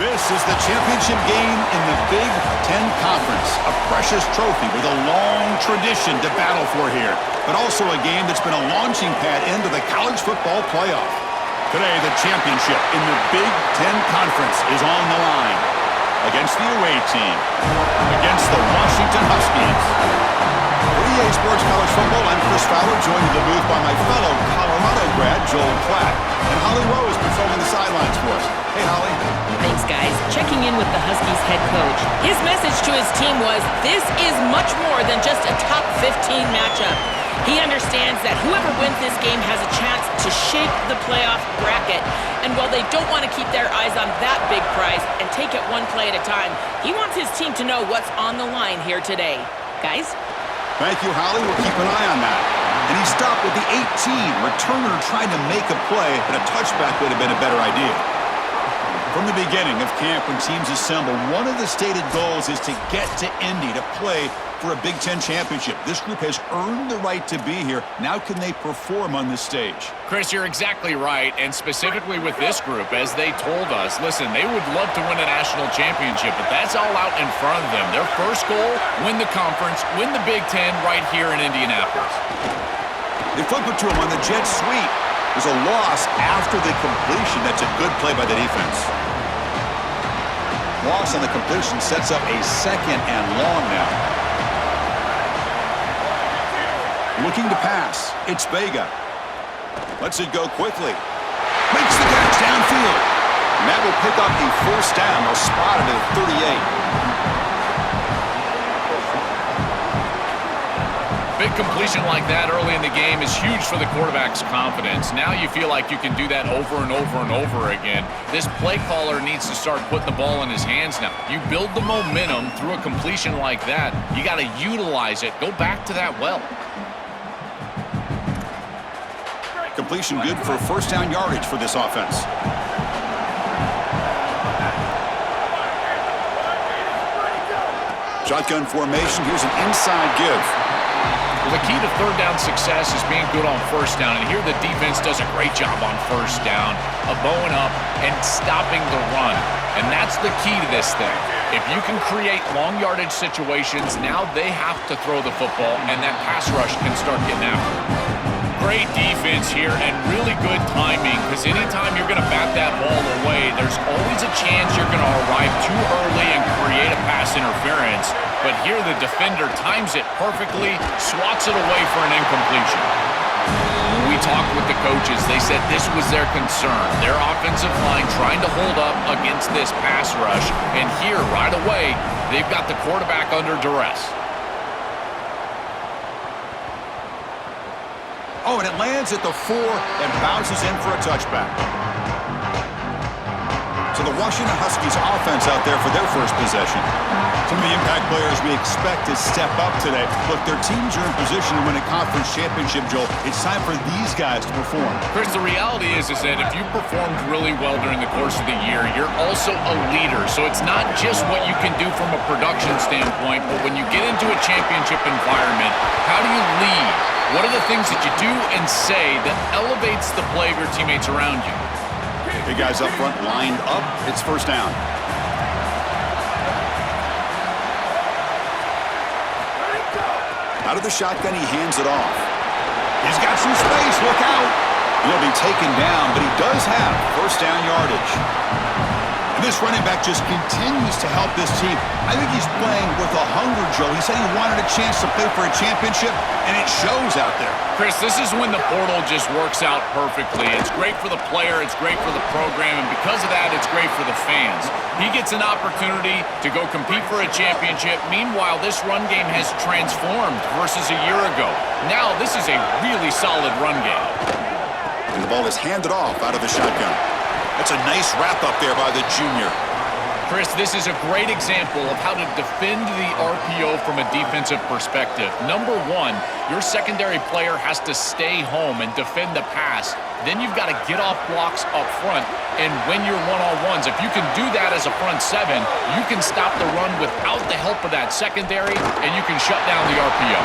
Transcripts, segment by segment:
This is the championship game in the Big Ten Conference, a precious trophy with a long tradition to battle for here, but also a game that's been a launching pad into the college football playoff. Today, the championship in the Big Ten Conference is on the line against the away team, against the Washington Huskies. For EA Sports College Football, I'm Chris Fowler, joined in the booth by my fellow Colorado grad, Joel Platt, and Holly Rose patrolling the sidelines for us. Hey, Holly. Thanks, guys. Checking in with the Huskies head coach. His message to his team was, this is much more than just a top 15 matchup. He understands that whoever wins this game has a chance to shape the playoff bracket. And while they don't want to keep their eyes on that big prize and take it one play at a time, he wants his team to know what's on the line here today. Guys? Thank you, Holly. We'll keep an eye on that. And he stopped with the 18. Returner trying to make a play, and a touchback would have been a better idea. From the beginning of camp, when teams assemble, one of the stated goals is to get to Indy to play for a Big Ten championship. This group has earned the right to be here. Now can they perform on this stage? Chris, you're exactly right, and specifically with this group, as they told us, listen, they would love to win a national championship, but that's all out in front of them. Their first goal, win the conference, win the Big Ten right here in Indianapolis. They flip it to him on the jet sweep. There's a loss after the completion. That's a good play by the defense. Loss on the completion sets up a second and long now. Looking to pass. It's Vega. Lets it go quickly. Makes the catch downfield. And that will pick up the first down. They'll spot it at 38. Big completion like that early in the game is huge for the quarterback's confidence. Now you feel like you can do that over and over and over again. This play caller needs to start putting the ball in his hands now. You build the momentum through a completion like that. You got to utilize it. Go back to that well. Completion good for first down yardage for this offense. Shotgun formation. Here's an inside give. Well, the key to third down success is being good on first down, and here the defense does a great job on first down of bowing up and stopping the run, and that's the key to this thing. If you can create long yardage situations, now they have to throw the football, and that pass rush can start getting after it. Great defense here and really good timing, because anytime you're going to bat that ball away, there's always a chance you're going to arrive too early and create a pass interference. But here the defender times it perfectly, swats it away for an incompletion. When we talked with the coaches, they said this was their concern. Their offensive line trying to hold up against this pass rush. And here, right away, they've got the quarterback under duress. Oh, and it lands at the 4 and bounces in for a touchback. So the Washington Huskies offense out there for their first possession. Some of the impact players we expect to step up today. Look, their teams are in position to win a conference championship, Joel. It's time for these guys to perform. Chris, the reality is that if you performed really well during the course of the year, you're also a leader. So it's not just what you can do from a production standpoint, but when you get into a championship environment, how do you lead? What are the things that you do and say that elevates the play of your teammates around you? Big guys up front lined up. It's first down. Out of the shotgun, he hands it off. He's got some space. Look out. He'll be taken down, but he does have first down yardage. And this running back just continues to help this team. I think he's playing with a hunger, Joe. He said he wanted a chance to play for a championship, and it shows out there. Chris, this is when the portal just works out perfectly. It's great for the player, it's great for the program, and because of that, it's great for the fans. He gets an opportunity to go compete for a championship. Meanwhile, this run game has transformed versus a year ago. Now, this is a really solid run game. And the ball is handed off out of the shotgun. That's a nice wrap-up there by the junior. Chris, this is a great example of how to defend the RPO from a defensive perspective. Number one, your secondary player has to stay home and defend the pass. Then you've got to get off blocks up front and win your one-on-ones. If you can do that as a front seven, you can stop the run without the help of that secondary, and you can shut down the RPO.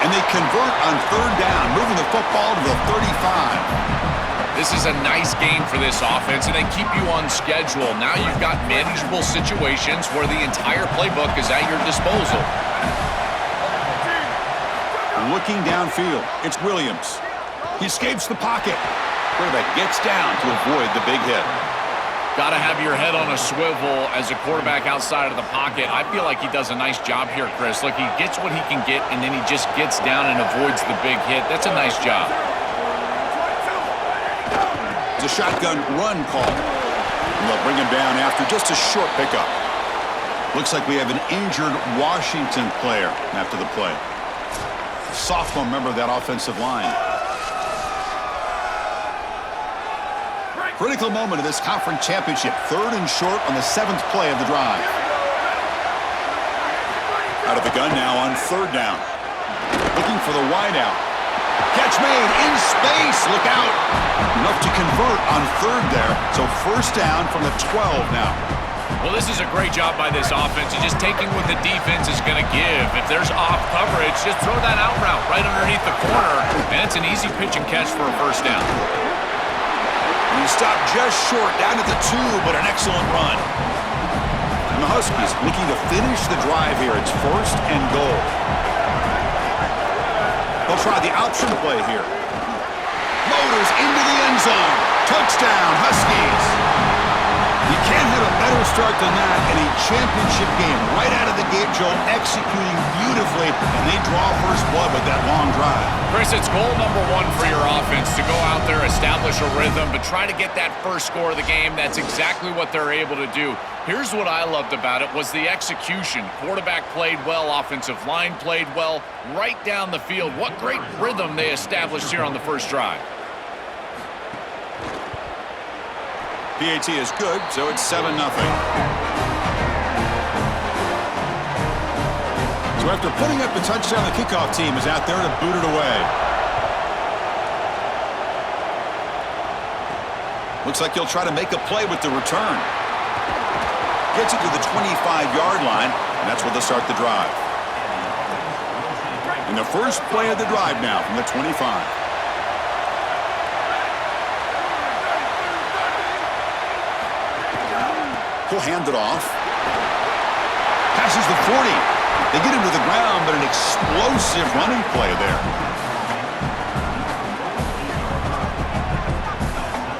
And they convert on third down, moving the football to the 35. This is a nice game for this offense, and they keep you on schedule. Now you've got manageable situations where the entire playbook is at your disposal. Looking downfield, it's Williams. He escapes the pocket. Quarterback gets down to avoid the big hit. Got to have your head on a swivel as a quarterback outside of the pocket. I feel like he does a nice job here, Chris. Look, he gets what he can get, and then he just gets down and avoids the big hit. That's a nice job. It's a shotgun run call. And they'll bring him down after just a short pickup. Looks like we have an injured Washington player after the play. A sophomore member of that offensive line. Critical moment of this conference championship. 3rd and short on the 7th play of the drive. Out of the gun now on 3rd down. Looking for the wideout. Catch made in space. Look out. Enough to convert on 3rd there. So 1st down from the 12 now. Well, this is a great job by this offense. You're just taking what the defense is going to give. If there's off coverage, just throw that out route right underneath the corner, and it's an easy pitch and catch for a 1st down. He stopped just short, down at the 2, but an excellent run. And the Huskies looking to finish the drive here. It's 1st and goal. They'll try the option play here. Motors into the end zone. Touchdown, Huskies. You can't have a better start than that in a championship game. Right out of the gate, Joe, executing beautifully, and they draw first blood with that long drive. Chris, it's goal number 1 for your offense to go out there, establish a rhythm, but try to get that first score of the game. That's exactly what they're able to do. Here's what I loved about it was the execution. Quarterback played well, offensive line played well, right down the field. What great rhythm they established here on the first drive. PAT is good, so it's 7-0. So after putting up the touchdown, the kickoff team is out there to boot it away. Looks like he'll try to make a play with the return. Gets it to the 25-yard line, and that's where they'll start the drive. And the first play of the drive now from the 25. He'll hand it off. Passes the 40. They get him to the ground, but an explosive running play there.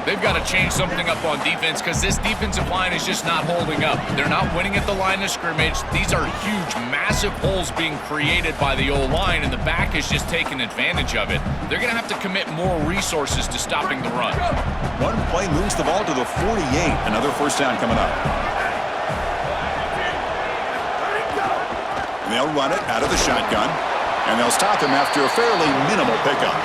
They've got to change something up on defense because this defensive line is just not holding up. They're not winning at the line of scrimmage. These are huge, massive holes being created by the O-line, and the back is just taking advantage of it. They're going to have to commit more resources to stopping the run. One play moves the ball to the 48. Another 1st down coming up. And they'll run it out of the shotgun, and they'll stop him after a fairly minimal pickup.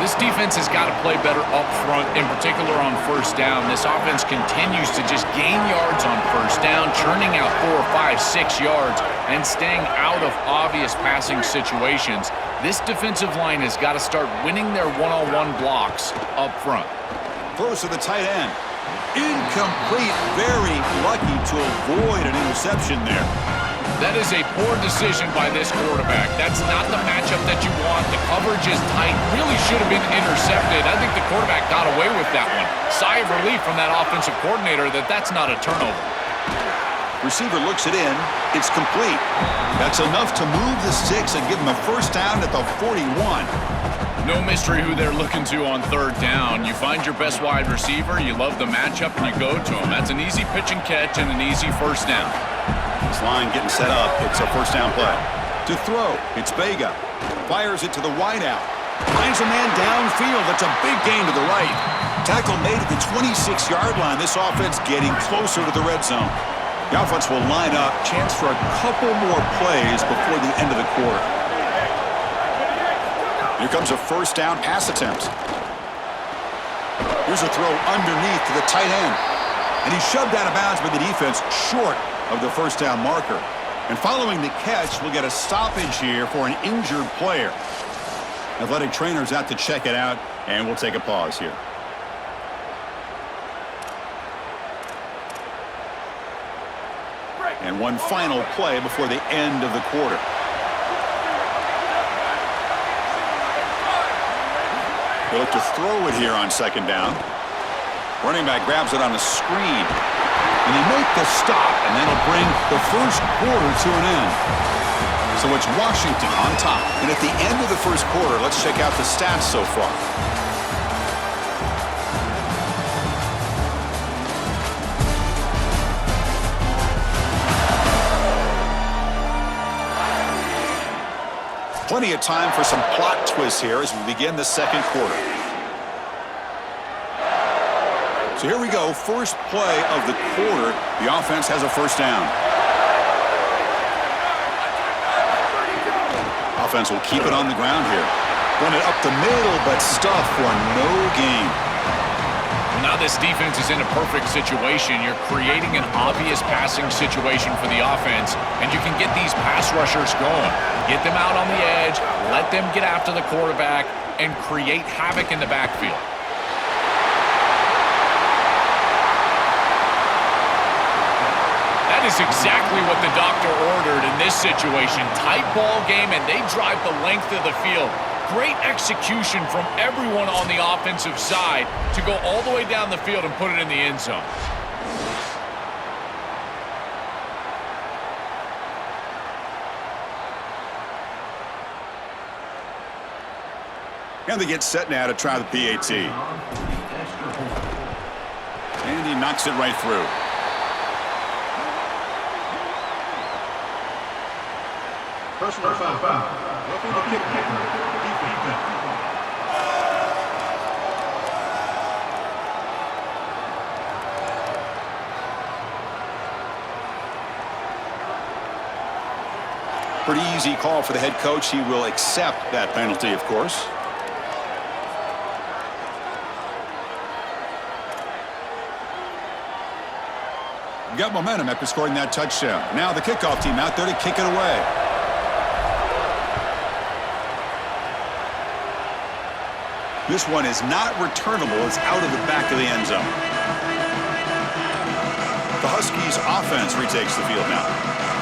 This defense has got to play better up front, in particular on 1st down. This offense continues to just gain yards on 1st down, churning out 4, 5, 6 yards, and staying out of obvious passing situations. This defensive line has got to start winning their one-on-one blocks up front. Throws to the tight end. Incomplete. Very lucky to avoid an interception there. That is a poor decision by this quarterback. That's not the matchup that you want. The coverage is tight. Really should have been intercepted. I think the quarterback got away with that one. Sigh of relief from that offensive coordinator that that's not a turnover. Receiver looks it in. It's complete. That's enough to move the sticks and give them a 1st down at the 41. No mystery who they're looking to on 3rd down. You find your best wide receiver, you love the matchup, and you go to him. That's an easy pitch and catch and an easy 1st down. This line getting set up. It's a 1st down play. To throw, it's Vega. Fires it to the wideout. Finds a man downfield. That's a big gain to the right. Tackle made at the 26-yard line. This offense getting closer to the red zone. The offense will line up. Chance for a couple more plays before the end of the quarter. Here comes a 1st down pass attempt. Here's a throw underneath to the tight end. And he's shoved out of bounds by the defense short of the 1st down marker. And following the catch, we'll get a stoppage here for an injured player. Athletic trainers out to check it out, and we'll take a pause here. And one final play before the end of the quarter. They look to throw it here on second down. Running back grabs it on the screen. And they make the stop, and that'll bring the first quarter to an end. So it's Washington on top. And at the end of the first quarter, let's check out the stats so far. Plenty of time for some plot twists here as we begin the second quarter. So here we go, first play of the quarter. The offense has a first down. Offense will keep it on the ground here. Run it up the middle, but stuff for no gain. Now this defense is in a perfect situation. You're creating an obvious passing situation for the offense, and you can get these pass rushers going. Get them out on the edge, let them get after the quarterback, and create havoc in the backfield. That is exactly what the doctor ordered in this situation. Tight ball game, and they drive the length of the field. Great execution from everyone on the offensive side to go all the way down the field and put it in the end zone. And they get set now to try the PAT. And he knocks it right through. Personal foul. Roughing the kick. Defense. Pretty easy call for the head coach. He will accept that penalty, of course. Got momentum after scoring that touchdown. Now the kickoff team out there to kick it away. This one is not returnable. It's out of the back of the end zone. The Huskies offense retakes the field now.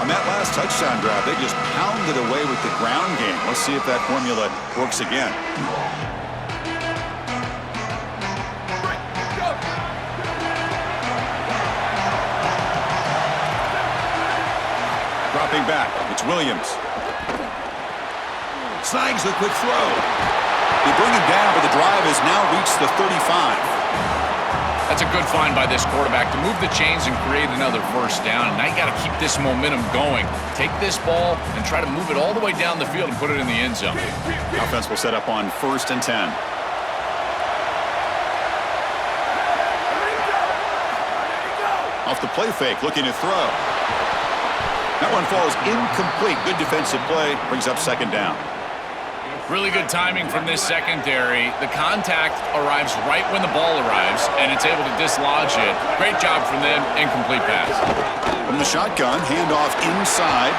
On that last touchdown drive, they just pounded away with the ground game. Let's see if that formula works again. Dropping back, it's Williams. Snags the quick throw. They bring him down, but the drive has now reached the 35. That's a good find by this quarterback to move the chains and create another first down. And now you got to keep this momentum going. Take this ball and try to move it all the way down the field and put it in the end zone. Offense will set up on 1st and 10. Off the play fake, looking to throw. That one falls incomplete. Good defensive play. Brings up second down. Really good timing from this secondary. The contact arrives right when the ball arrives, and it's able to dislodge it. Great job from them. Incomplete pass. From the shotgun, handoff inside.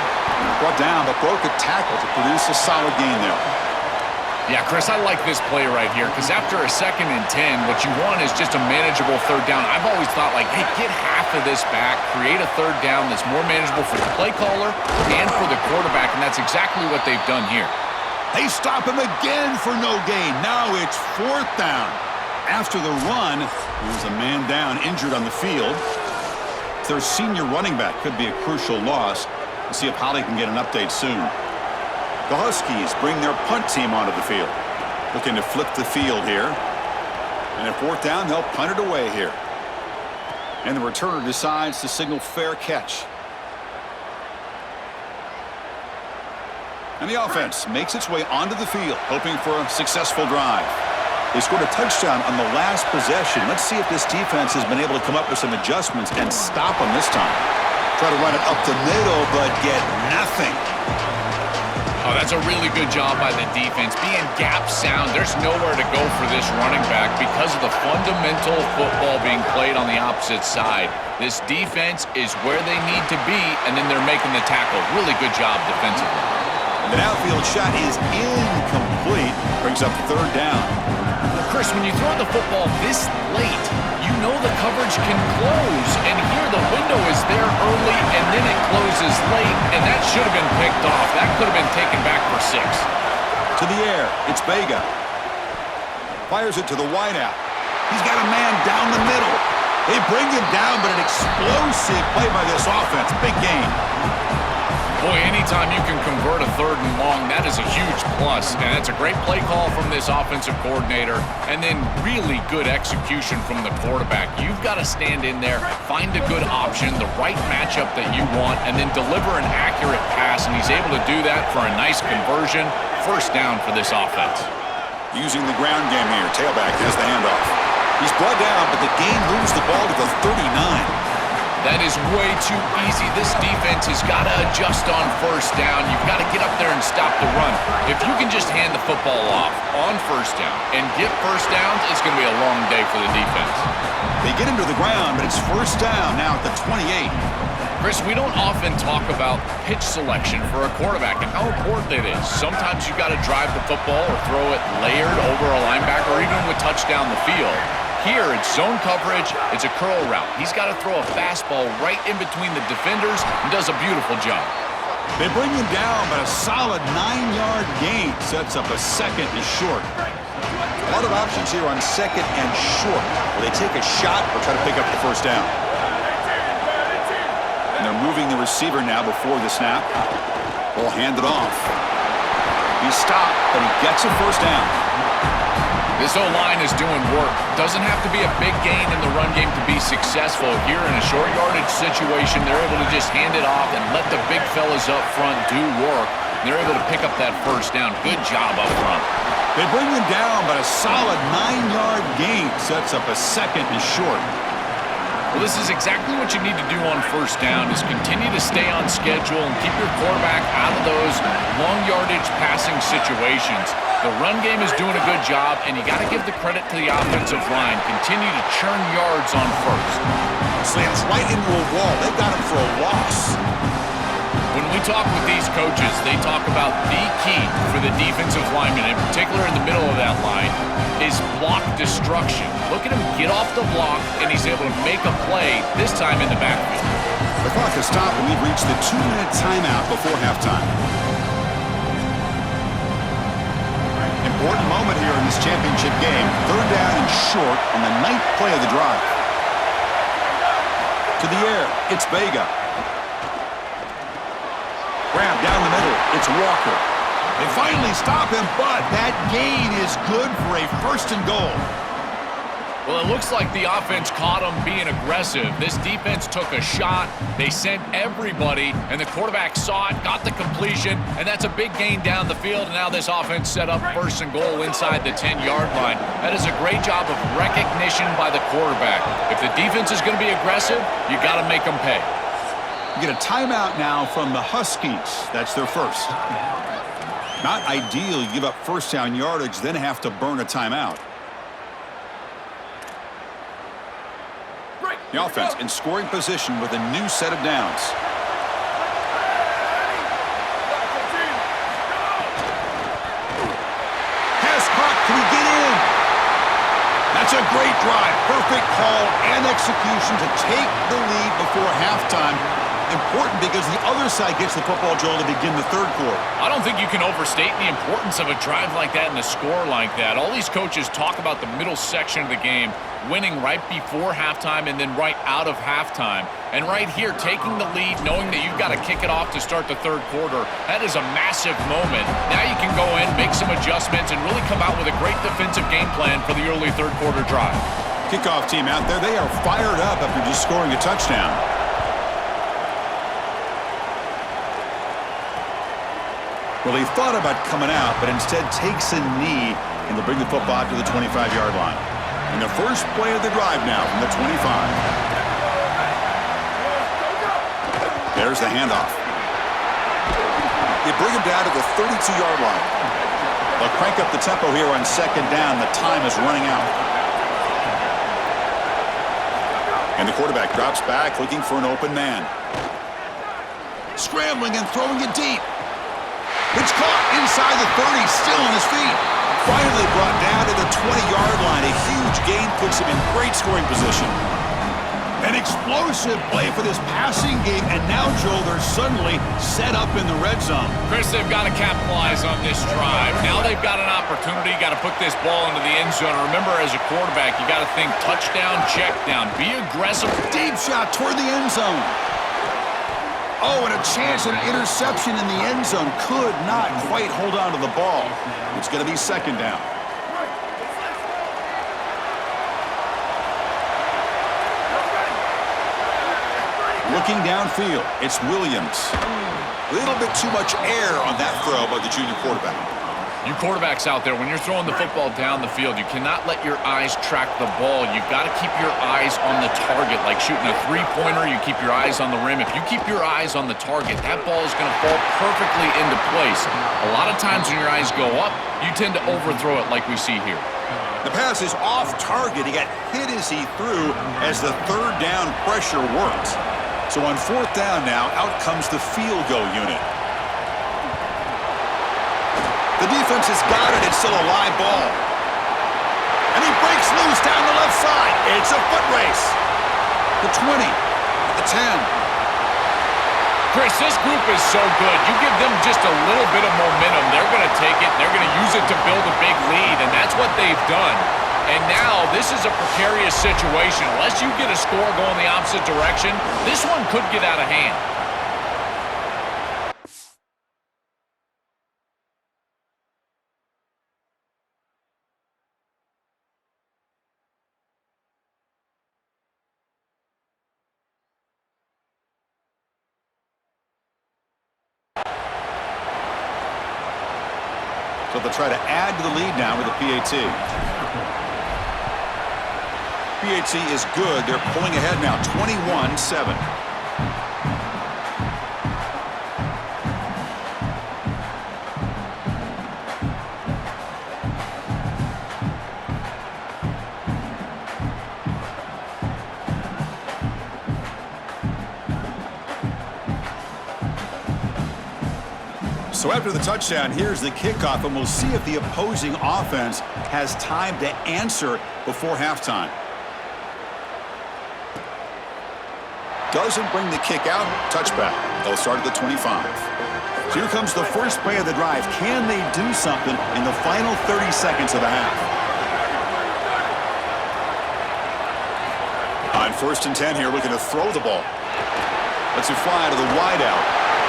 Brought down, but broke a tackle to produce a solid gain there. Yeah, Chris, I like this play right here because after a 2nd and 10, what you want is just a manageable third down. I've always thought, like, hey, get half of this back, create a third down that's more manageable for the play caller and for the quarterback, and that's exactly what they've done here. They stop him again for no gain. Now it's 4th down. After the run, there's a man down, injured on the field. Their senior running back could be a crucial loss. We'll see if Holly can get an update soon. The Huskies bring their punt team onto the field. Looking to flip the field here. And at 4th down, they'll punt it away here. And the returner decides to signal fair catch. And the offense makes its way onto the field, hoping for a successful drive. They scored a touchdown on the last possession. Let's see if this defense has been able to come up with some adjustments and stop them this time. Try to run it up the middle, but get nothing. Oh, that's a really good job by the defense. Being gap sound, there's nowhere to go for this running back because of the fundamental football being played on the opposite side. This defense is where they need to be, and then they're making the tackle. Really good job defensively. The outfield shot is incomplete. Brings up 3rd down. Chris, when you throw the football this late, you know the coverage can close. And here the window is there early, and then it closes late, and that should have been picked off. That could have been taken back for 6. To the air, it's Vega. Fires it to the wideout. He's got a man down the middle. They bring him down, but an explosive play by this offense. Big game. Boy, anytime you can convert a 3rd and long, that is a huge plus. And it's a great play call from this offensive coordinator. And then really good execution from the quarterback. You've got to stand in there, find a good option, the right matchup that you want, and then deliver an accurate pass. And he's able to do that for a nice conversion. First down for this offense. Using the ground game here. Tailback has the handoff. He's brought down, but the game moves the ball to the 39. That is way too easy. This defense has got to adjust on first down. You've got to get up there and stop the run. If you can just hand the football off on first down and get first downs, it's going to be a long day for the defense. They get him to the ground, but it's first down now at the 28. Chris, we don't often talk about pitch selection for a quarterback and how important it is. Sometimes you've got to drive the football or throw it layered over a linebacker or even with touchdown the field. Here, it's zone coverage, it's a curl route. He's got to throw a fastball right in between the defenders and does a beautiful job. They bring him down, but a solid 9-yard gain sets up a 2nd and short. A lot of options here on 2nd and short. Will they take a shot or try to pick up the first down? And they're moving the receiver now before the snap. Ball handed off. He's stopped, but he gets a first down. This O-line is doing work. Doesn't have to be a big gain in the run game to be successful. Here in a short yardage situation, they're able to just hand it off and let the big fellas up front do work. They're able to pick up that first down. Good job up front. They bring him down, but a solid 9-yard gain sets up a 2nd and short. Well, this is exactly what you need to do on first down is continue to stay on schedule and keep your quarterback out of those long yardage passing situations. The run game is doing a good job, and you got to give the credit to the offensive line. Continue to churn yards on first. Slams right into a wall. They got him for a loss. When we talk with these coaches, they talk about the key for the defensive lineman, in particular in the middle of that line, is block destruction. Look at him get off the block, and he's able to make a play, this time in the backfield. The clock has stopped, and we've reached the 2-minute timeout before halftime. Important moment here in this championship game. 3rd down and short on the 9th play of the drive. To the air, it's Vega. Grab down the middle, it's Walker. They finally stop him, but that gain is good for a 1st and goal. Well, it looks like the offense caught him being aggressive. This defense took a shot. They sent everybody, and the quarterback saw it, got the completion, and that's a big gain down the field. And now this offense set up 1st and goal inside the 10-yard line. That is a great job of recognition by the quarterback. If the defense is going to be aggressive, you got to make them pay. You get a timeout now from the Huskies. That's their first. Not ideal. You give up first down yardage, then have to burn a timeout. The offense in scoring position with a new set of downs. Has caught. Can he get in? That's a great drive. Perfect call and execution to take the lead before halftime. Important because the other side gets the football, Joel, to begin the 3rd quarter. I don't think you can overstate the importance of a drive like that and a score like that. All these coaches talk about the middle section of the game, winning right before halftime and then right out of halftime. And right here, taking the lead, knowing that you've got to kick it off to start the 3rd quarter, that is a massive moment. Now you can go in, make some adjustments, and really come out with a great defensive game plan for the early 3rd quarter drive. Kickoff team out there, they are fired up after just scoring a touchdown. Well, they thought about coming out, but instead takes a knee, and they'll bring the football to the 25-yard line. And the first play of the drive now from the 25. There's the handoff. They bring him down to the 32-yard line. They'll crank up the tempo here on 2nd down. The time is running out. And the quarterback drops back, looking for an open man. Scrambling and throwing it deep. It's caught inside the 30, still on his feet. Finally brought down to the 20-yard line. A huge gain puts him in great scoring position. An explosive play for this passing game, and now, Joe, they're suddenly set up in the red zone. Chris, they've got to capitalize on this drive. Now they've got an opportunity. You got to put this ball into the end zone. Remember, as a quarterback, you got to think touchdown, check down. Be aggressive. Deep shot toward the end zone. Oh, and a chance at an interception in the end zone. Could not quite hold on to the ball. It's going to be second down. Looking downfield, it's Williams. A little bit too much air on that throw by the junior quarterback. You quarterbacks out there, when you're throwing the football down the field, you cannot let your eyes track the ball. You've got to keep your eyes on the target. Like shooting a three-pointer, you keep your eyes on the rim. If you keep your eyes on the target, that ball is going to fall perfectly into place. A lot of times when your eyes go up, you tend to overthrow it like we see here. The pass is off target. He got hit as he threw as the third down pressure worked. So on fourth down now, out comes the field goal unit. The defense has got it. It's still a live ball. And he breaks loose down the left side. It's a foot race. The 20, the 10. Chris, this group is so good. You give them just a little bit of momentum, they're going to take it, and they're going to use it to build a big lead, and that's what they've done. And now this is a precarious situation. Unless you get a score going the opposite direction, this one could get out of hand. So they'll try to add to the lead now with a PAT. PAT is good. They're pulling ahead now, 21-7. So after the touchdown, here's the kickoff, and we'll see if the opposing offense has time to answer before halftime. Doesn't bring the kick out. Touchback. They'll start at the 25. So here comes the first play of the drive. Can they do something in the final 30 seconds of the half? On first and 10 here, looking to throw the ball. Lets it fly to the wideout.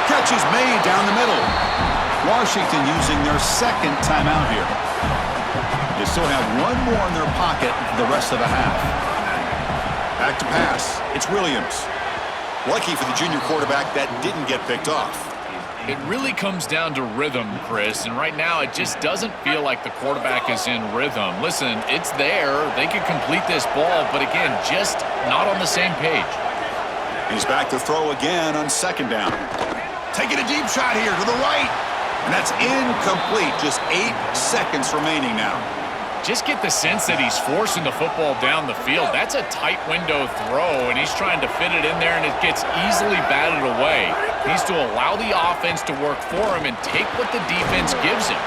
Catch is made down the middle. Washington using their second timeout here. They still have one more in their pocket for the rest of the half. Back to pass. It's Williams. Lucky for the junior quarterback that didn't get picked off. It really comes down to rhythm, Chris, and right now it just doesn't feel like the quarterback is in rhythm. Listen, it's there. They could complete this ball, but again, just not on the same page. He's back to throw again on second down. Taking a deep shot here to the right. And that's incomplete. Just 8 seconds remaining now. Just get the sense that he's forcing the football down the field. That's a tight window throw, and he's trying to fit it in there, and it gets easily batted away. He needs to allow the offense to work for him and take what the defense gives him.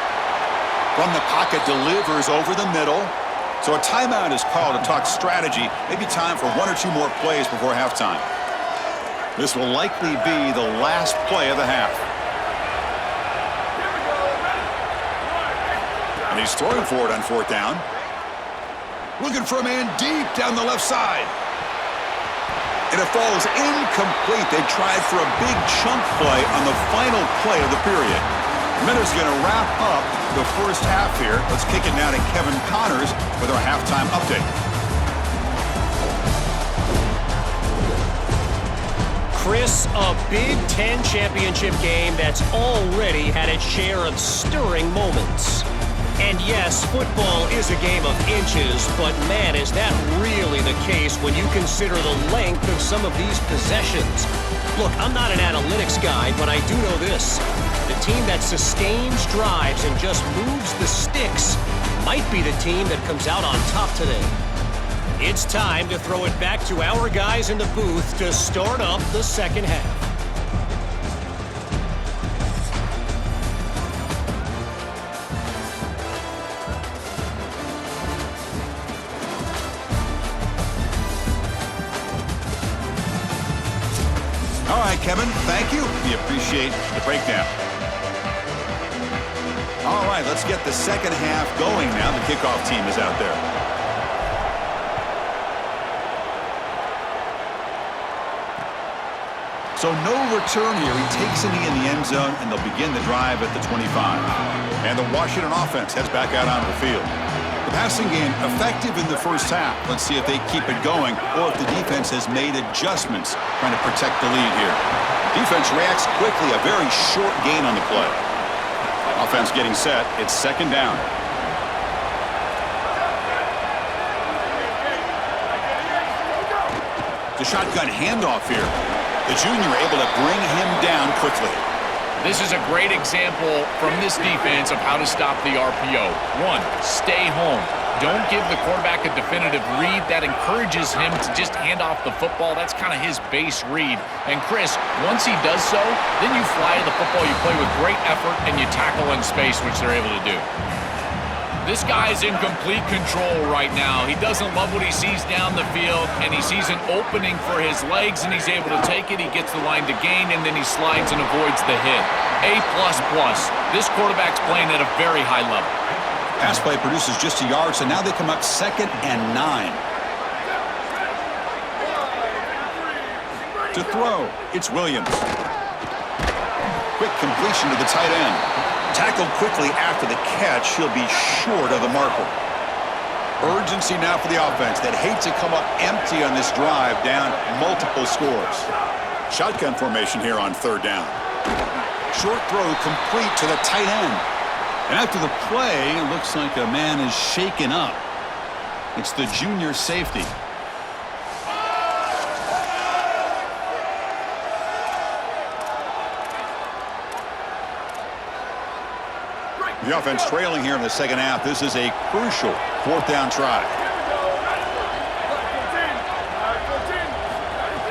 From the pocket, delivers over the middle. So a timeout is called to talk strategy. Maybe time for 1 or 2 more plays before halftime. This will likely be the last play of the half. And he's throwing for it on fourth down. Looking for a man deep down the left side. And it falls incomplete. They tried for a big chunk play on the final play of the period. Minter's going to wrap up the first half here. Let's kick it now to Kevin Connors with our halftime update. Chris, a Big Ten championship game that's already had its share of stirring moments. And yes, football is a game of inches, but man, is that really the case when you consider the length of some of these possessions. Look, I'm not an analytics guy, but I do know this. The team that sustains drives and just moves the sticks might be the team that comes out on top today. It's time to throw it back to our guys in the booth to start up the second half. Kevin. Thank you. We appreciate the breakdown. All right, let's get the second half going now. The kickoff team is out there. So no return here. He takes it in the end zone, and they'll begin the drive at the 25. And the Washington offense heads back out onto the field. The passing game effective in the first half. Let's see if they keep it going or if the defense has made adjustments trying to protect the lead here. Defense reacts quickly. A very short gain on the play. Offense getting set. It's second down. The shotgun handoff here. The junior able to bring him down quickly. This is a great example from this defense of how to stop the RPO. One, stay home. Don't give the quarterback a definitive read. That encourages him to just hand off the football. That's kind of his base read. And Chris, once he does so, then you fly the football, you play with great effort, and you tackle in space, which they're able to do. This guy's in complete control right now. He doesn't love what he sees down the field, and he sees an opening for his legs, and he's able to take it. He gets the line to gain, and then he slides and avoids the hit. A++. This quarterback's playing at a very high level. Pass play produces just a yard, so now they come up 2nd and 9. To throw, it's Williams. Quick completion to the tight end. Tackled quickly after the catch. He'll be short of the marker. Urgency now for the offense that hates to come up empty on this drive, down multiple scores. Shotgun formation here on third down. Short throw complete to the tight end. And after the play, it looks like a man is shaken up. It's the junior safety. The offense trailing here in the second half. This is a crucial fourth down try.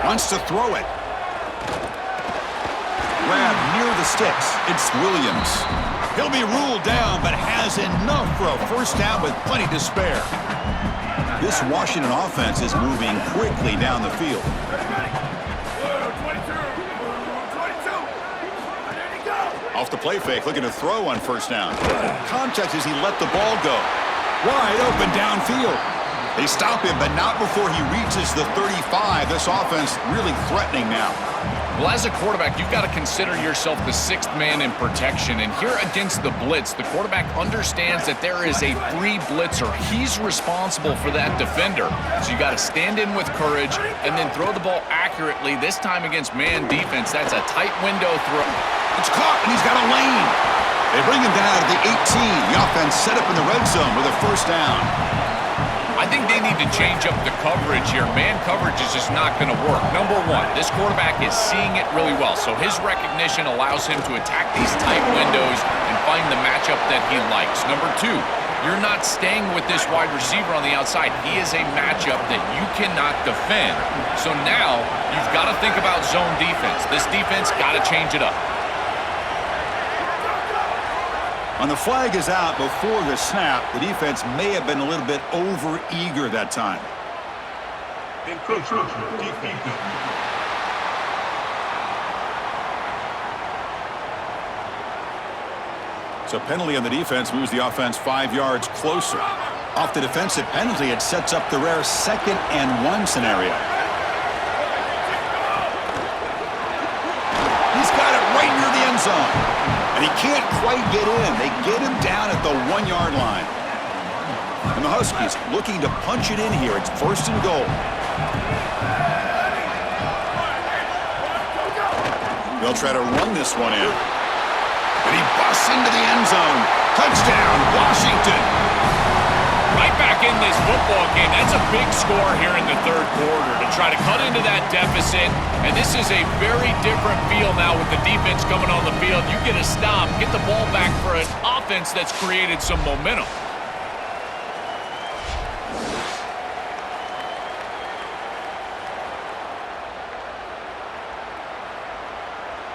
Wants to throw it. Grab near the sticks. It's Williams. He'll be ruled down, but has enough for a first down with plenty to spare. This Washington offense is moving quickly down the field. Off the play fake, looking to throw on first down. Contact as he let the ball go. Wide open downfield. They stop him, but not before he reaches the 35. This offense really threatening now. Well, as a quarterback, you've got to consider yourself the sixth man in protection. And here against the blitz, the quarterback understands that there is a free blitzer. He's responsible for that defender. So you got to stand in with courage and then throw the ball accurately. This time against man defense, that's a tight window throw. It's caught, and he's got a lane. They bring him down to the 18. The offense set up in the red zone with a first down. I think they need to change up the coverage here. Man coverage is just not going to work. Number one, this quarterback is seeing it really well, so his recognition allows him to attack these tight windows and find the matchup that he likes. Number two, you're not staying with this wide receiver on the outside. He is a matchup that you cannot defend. So now you've got to think about zone defense. This defense got to change it up. On the flag is out before the snap. The defense may have been a little bit over-eager that time. So penalty on the defense moves the offense 5 yards closer. Off the defensive penalty, it sets up the rare 2nd and 1 scenario. He's got it right near the end zone. And he can't quite get in. They get him down at the 1 yard line. And the Huskies looking to punch it in here. It's 1st and goal. They'll try to run this one in. And he busts into the end zone. Touchdown, Washington. Right back in this football game. That's a big score here in the third quarter to try to cut into that deficit. And this is a very different feel now with the defense coming on the field. You get a stop, get the ball back for an offense that's created some momentum.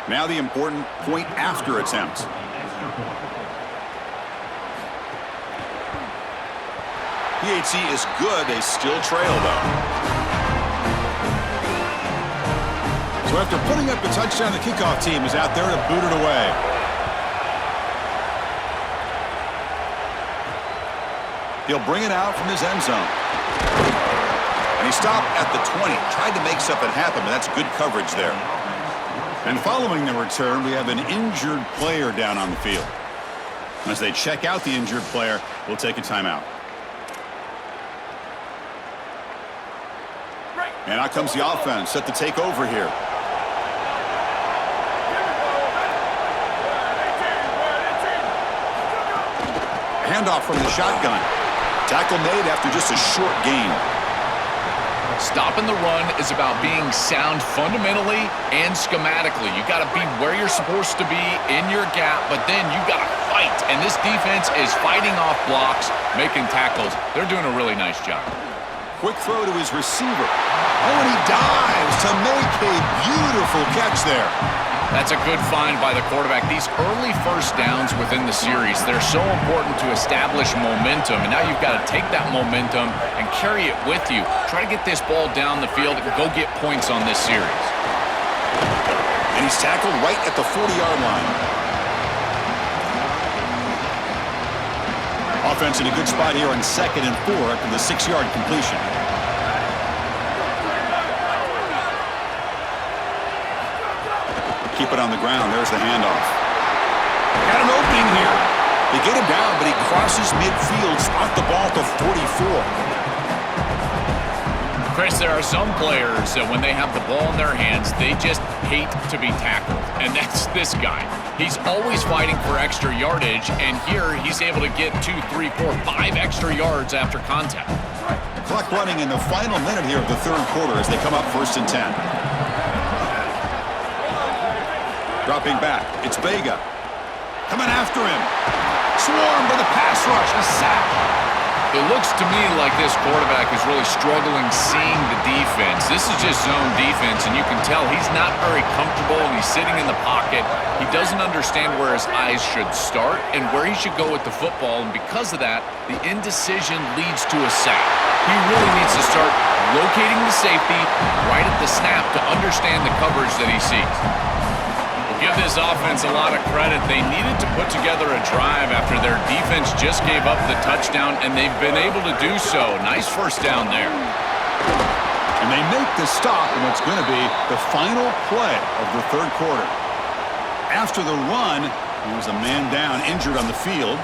Now the important point after attempt. PHC is good. They still trail, though. So after putting up a touchdown, the kickoff team is out there to boot it away. He'll bring it out from his end zone. And he stopped at the 20. Tried to make something happen, but that's good coverage there. And following the return, we have an injured player down on the field. As they check out the injured player, we'll take a timeout. And out comes the offense, set to take over here. Handoff from the shotgun. Tackle made after just a short gain. Stopping the run is about being sound fundamentally and schematically. You got to be where you're supposed to be in your gap, but then you got to fight. And this defense is fighting off blocks, making tackles. They're doing a really nice job. Quick throw to his receiver. Oh, and he dives to make a beautiful catch there. That's a good find by the quarterback. These early first downs within the series, they're so important to establish momentum. And now you've got to take that momentum and carry it with you. Try to get this ball down the field and go get points on this series. And he's tackled right at the 40-yard line. Offense in a good spot here on 2nd and 4 after the 6-yard completion. Keep it on the ground. There's the handoff. Got an opening here. They get him down, but he crosses midfield, spot the ball to 44. Chris, there are some players that when they have the ball in their hands, they just hate to be tackled. And that's this guy. He's always fighting for extra yardage, and here he's able to get 2, 3, 4, 5 extra yards after contact. Clock running in the final minute here of the third quarter as they come up 1st and 10. Dropping back, it's Vega. Coming after him. Swarmed by the pass rush, a sack. It looks to me like this quarterback is really struggling seeing the defense. This is just zone defense, and you can tell he's not very comfortable, and he's sitting in the pocket. He doesn't understand where his eyes should start and where he should go with the football, and because of that, the indecision leads to a sack. He really needs to start locating the safety right at the snap to understand the coverage that he sees. Give this offense a lot of credit. They needed to put together a drive after their defense just gave up the touchdown, and they've been able to do so. Nice first down there. And they make the stop in what's going to be the final play of the third quarter. After the run, there was a man down, injured on the field.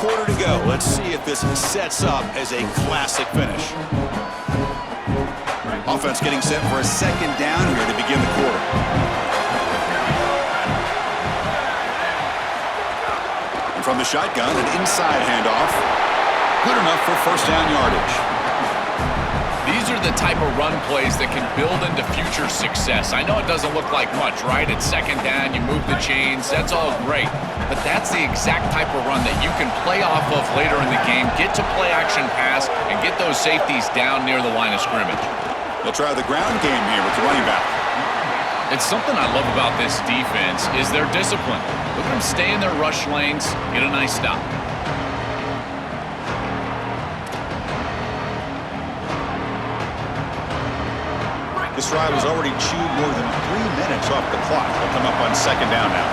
Quarter to go. Let's see if this sets up as a classic finish. Offense getting set for a 2nd down here to begin the quarter. And from the shotgun, an inside handoff. Good enough for 1st down yardage. These are the type of run plays that can build into future success. I know it doesn't look like much, right? It's 2nd down, you move the chains, that's all great. But that's the exact type of run that you can play off of later in the game, get to play action pass, and get those safeties down near the line of scrimmage. They'll try the ground game here with the running back. It's something I love about this defense is their discipline. Look at them stay in their rush lanes, get a nice stop. This drive has already chewed more than 3 minutes off the clock. They'll come up on 2nd down now.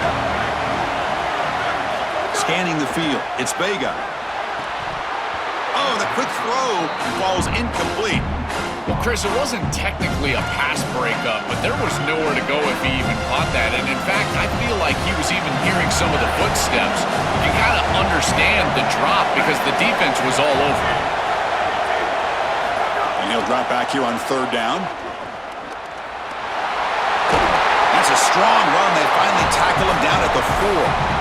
Scanning the field, it's Vega. Oh, the quick throw falls incomplete. Well, Chris, it wasn't technically a pass breakup, but there was nowhere to go if he even caught that. And in fact, I feel like he was even hearing some of the footsteps. You kind of understand the drop because the defense was all over him. And he'll drop back here on 3rd down. That's a strong run. They finally tackle him down at the 4.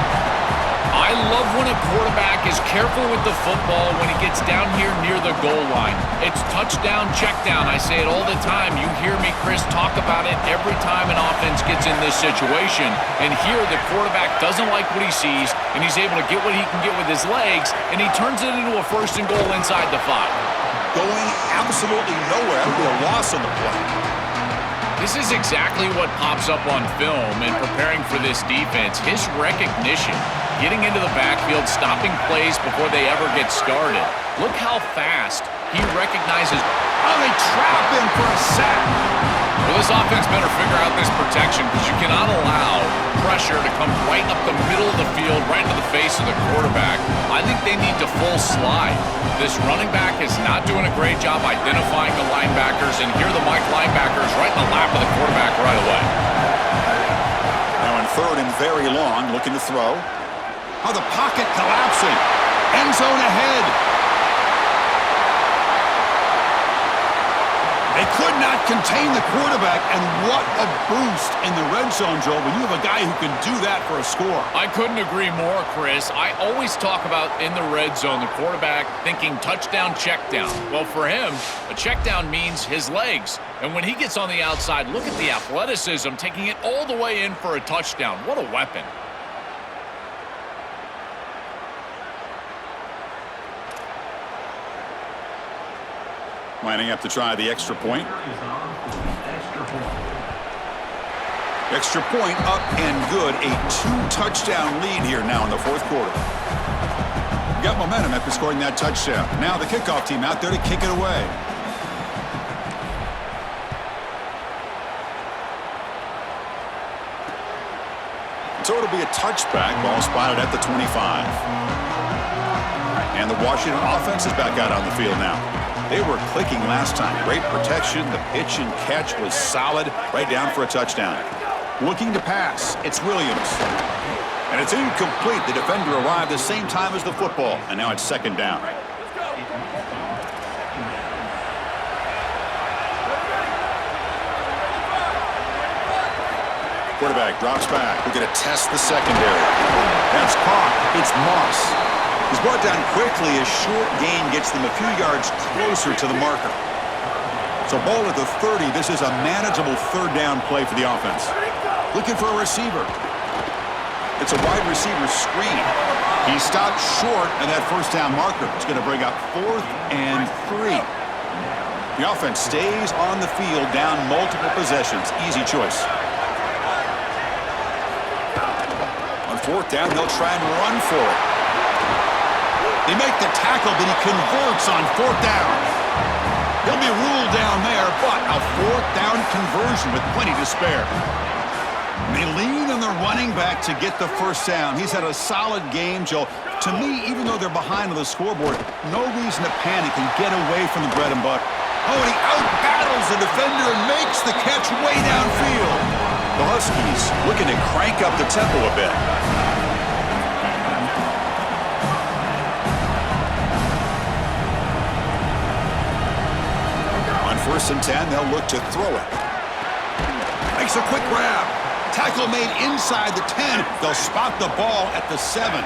I love when a quarterback is careful with the football when he gets down here near the goal line. It's touchdown, check down. I say it all the time. You hear me, Chris, talk about it every time an offense gets in this situation. And here the quarterback doesn't like what he sees, and he's able to get what he can get with his legs, and he turns it into a 1st and goal inside the 5. going absolutely nowhere. That would be a loss on the play. This is exactly what pops up on film in preparing for this defense. His recognition, getting into the backfield, stopping plays before they ever get started. Look how fast he recognizes. Oh, they trap him for a sack. Well, this offense better figure out this protection because you cannot allow pressure to come right up the middle of the field, right into the face of the quarterback. I think they need to full slide. This running back is not doing a great job identifying the linebackers, and here the Mike linebackers right in the lap of the quarterback right away. Now in third and very long, looking to throw. Oh, the pocket collapsing. End zone ahead. They could not contain the quarterback, and what a boost in the red zone, Joe, when you have a guy who can do that for a score. I couldn't agree more, Chris. I always talk about in the red zone, the quarterback thinking touchdown, check down. Well, for him, a check down means his legs. And when he gets on the outside, look at the athleticism, taking it all the way in for a touchdown. What a weapon. Lining up to try the extra point. Extra point up and good. A 2-touchdown lead here now in the fourth quarter. Got momentum after scoring that touchdown. Now the kickoff team out there to kick it away. So it'll be a touchback. Ball spotted at the 25. And the Washington offense is back out on the field now. They were clicking last time. Great protection. The pitch and catch was solid. Right down for a touchdown. Looking to pass. It's Williams. And it's incomplete. The defender arrived the same time as the football. And now it's second down. Quarterback drops back. We're going to test the secondary. That's caught. It's Moss. He's brought down quickly. A short gain gets them a few yards closer to the marker. So ball at the 30. This is a manageable third down play for the offense. Looking for a receiver. It's a wide receiver screen. He stopped short of that first down marker. It's going to bring up 4th and 3. The offense stays on the field down multiple possessions. Easy choice. On 4th down, they'll try and run for it. They make the tackle, but he converts on 4th down. He'll be ruled down there, but a 4th down conversion with plenty to spare. And they lean on the running back to get the first down. He's had a solid game, Joe. To me, even though they're behind on the scoreboard, no reason to panic and get away from the bread and butter. Oh, and he out-battles the defender and makes the catch way downfield. The Huskies looking to crank up the tempo a bit. On 1st and 10, they'll look to throw it. Makes a quick grab. Tackle made inside the 10. They'll spot the ball at the 7.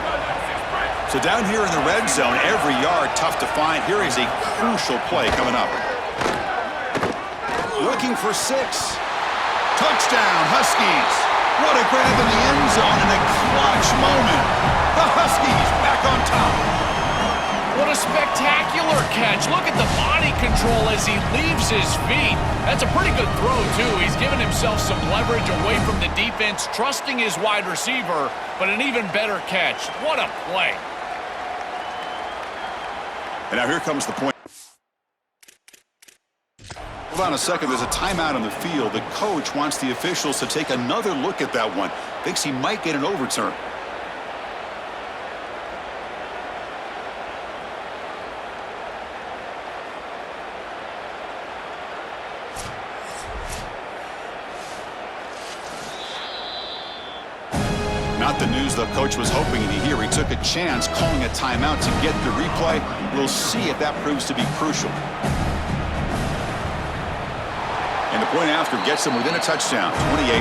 So down here in the red zone, every yard tough to find. Here is a crucial play coming up. Looking for 6. Touchdown, Huskies. What a grab in the end zone and a clutch moment. The Huskies back on top. What a spectacular catch. Look at the body control as he leaves his feet. That's a pretty good throw, too. He's given himself some leverage away from the defense, trusting his wide receiver, but an even better catch. What a play. And now here comes the point. Hold on a second. There's a timeout on the field. The coach wants the officials to take another look at that one. Thinks he might get an overturn. Not the news the coach was hoping to hear. He took a chance calling a timeout to get the replay. We'll see if that proves to be crucial. And the point after gets them within a touchdown, 28-21.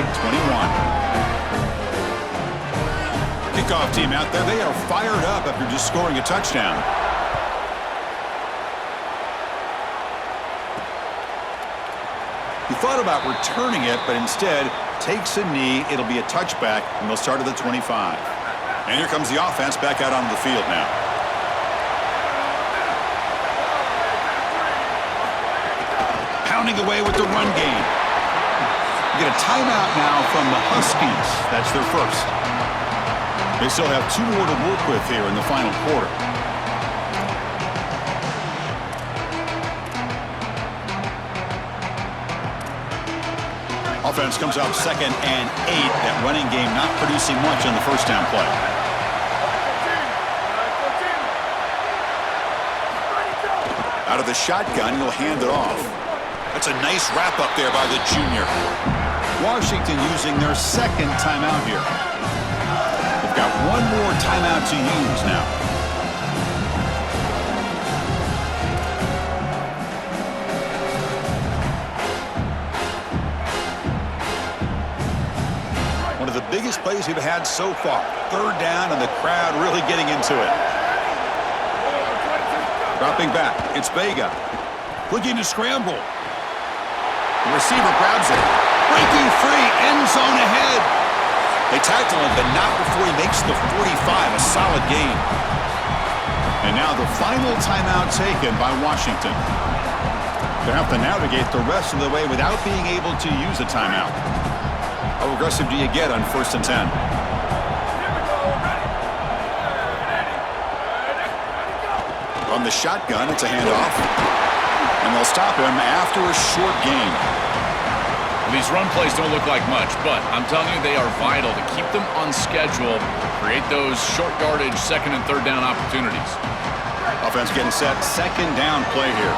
Kickoff team out there, they are fired up after just scoring a touchdown. He thought about returning it, but instead takes a knee. It'll be a touchback, and they'll start at the 25. And here comes the offense back out onto the field now. pounding away with the run game. Get a timeout now from the Huskies. That's their first. They still have 2 more to work with here in the final quarter. Offense comes out 2nd and 8. That running game not producing much on the first down play. Out of the shotgun, he'll hand it off. That's a nice wrap up there by the junior. Washington using their 2nd timeout here. They've got 1 more timeout to use now. One of the biggest plays we've had so far. 3rd down and the crowd really getting into it. Dropping back, it's Vega. Looking to scramble. The receiver grabs it. Breaking free, end zone ahead. They tackle him, but not before he makes the 45, a solid gain. And now the final timeout taken by Washington. They'll have to navigate the rest of the way without being able to use a timeout. How aggressive do you get on 1st and 10? On the shotgun, it's a handoff. And they'll stop him after a short gain. These run plays don't look like much, but I'm telling you they are vital to keep them on schedule, create those short yardage 2nd and 3rd down opportunities. Offense getting set, 2nd down play here.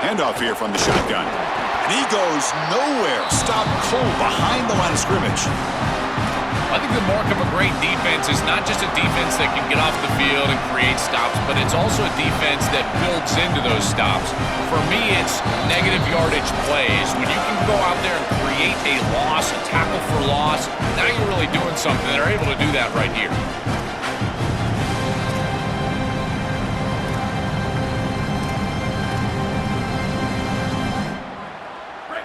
Handoff here from the shotgun. And he goes nowhere. Stopped cold behind the line of scrimmage. I think the mark of a great defense is not just a defense that can get off the field and create stops, but it's also a defense that builds into those stops. For me, it's negative yardage plays. When you can go out there and create a loss, a tackle for loss, now you're really doing something. They're able to do that right here.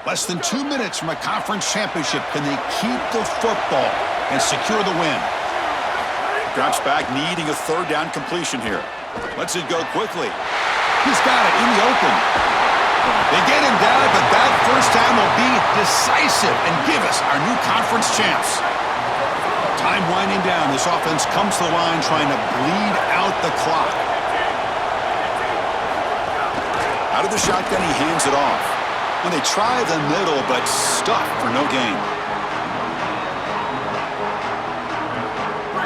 Less than 2 minutes from a conference championship. Can they keep the football and secure the win? Drops back, needing a 3rd down completion here. Lets it go quickly. He's got it in the open. They get him down, but that 1st down will be decisive and give us our new conference champs. Time winding down. This offense comes to the line trying to bleed out the clock. Out of the shotgun, he hands it off. And they try the middle, but stuck for no gain.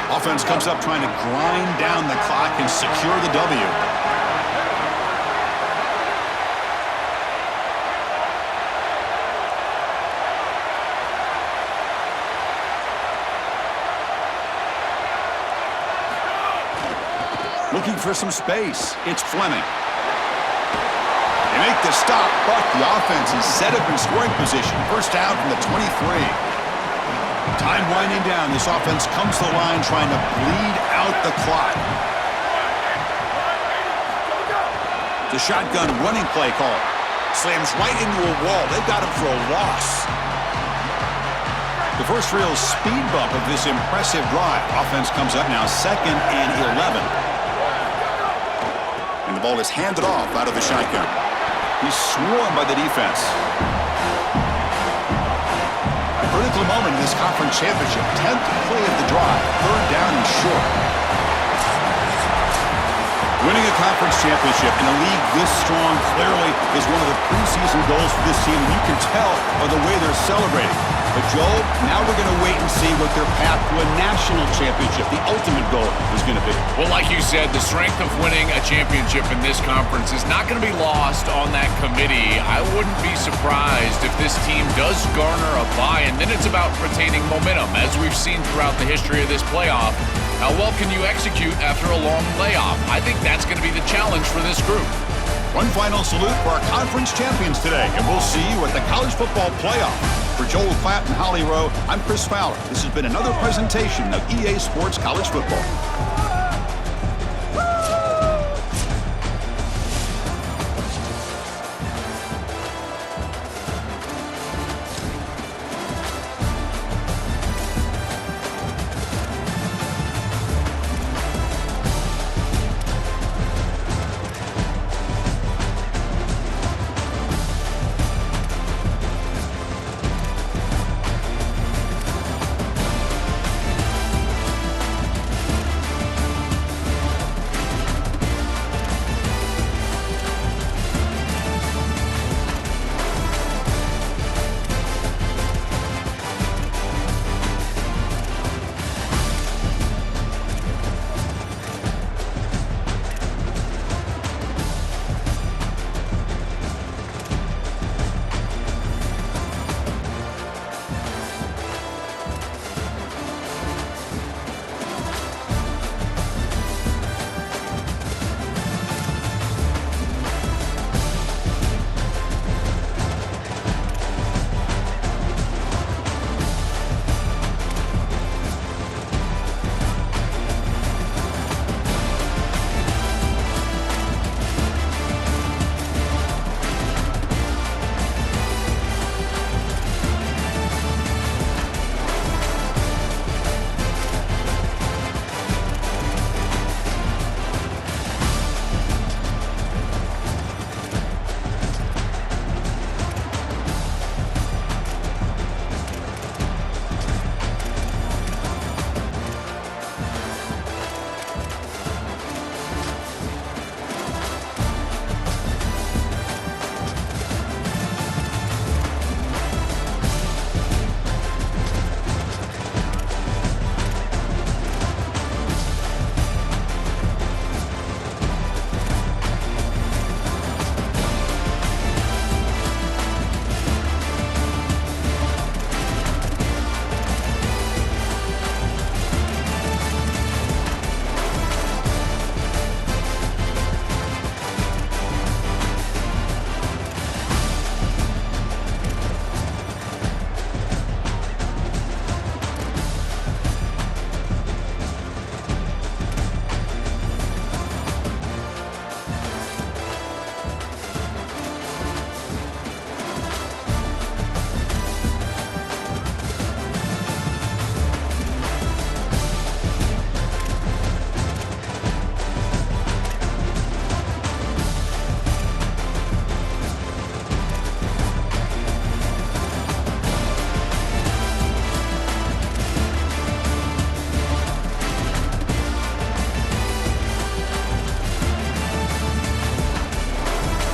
Offense comes up trying to grind down the clock and secure the W. Looking for some space. It's Fleming. They make the stop, but the offense is set up in scoring position. 1st down from the 23. Time winding down. This offense comes to the line trying to bleed out the clock. The shotgun running play call. Slams right into a wall. They've got him for a loss. The first real speed bump of this impressive drive. Offense comes up now 2nd and 11. And the ball is handed off out of the shotgun. He's swarmed by the defense. A critical moment in this conference championship. 10th play of the drive. 3rd down and short. Winning a conference championship in a league this strong clearly is one of the preseason goals for this team. You can tell by the way they're celebrating. But, Joel, now we're going to wait and see what their path to a national championship, the ultimate goal, is going to be. Well, like you said, the strength of winning a championship in this conference is not going to be lost on that committee. I wouldn't be surprised if this team does garner a bye, and then it's about retaining momentum, as we've seen throughout the history of this playoff. How well can you execute after a long layoff? I think that's going to be the challenge for this group. One final salute for our conference champions today, and we'll see you at the college football playoff. For Joel Klatt and Holly Rowe, I'm Chris Fowler. This has been another presentation of EA Sports College Football.